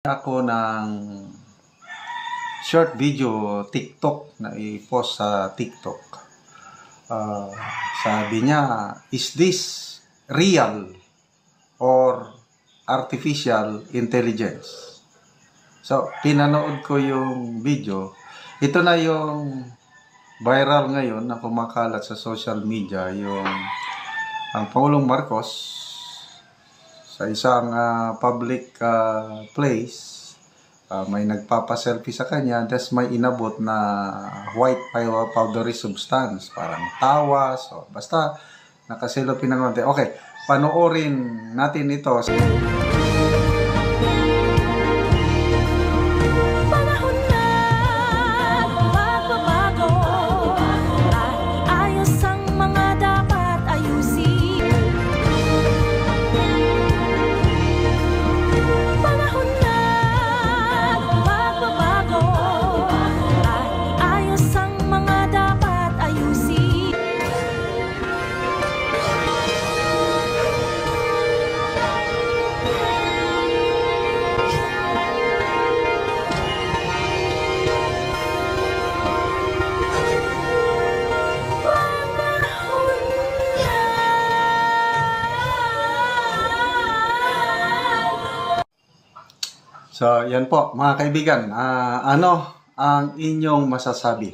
Ako ng short video TikTok na i-post sa TikTok. Sabi niya, is this real or artificial intelligence? So, pinanood ko yung video. Ito na yung viral ngayon na kumakalat sa social media, yung ang Pangulong Marcos sa isang public place, may nagpapa-selfie sa kanya, tas may inabot na white powdery substance, parang tawas, o basta nakaselfie ng konti. Okay, panoorin natin ito. So, yan po mga kaibigan, ano ang inyong masasabi?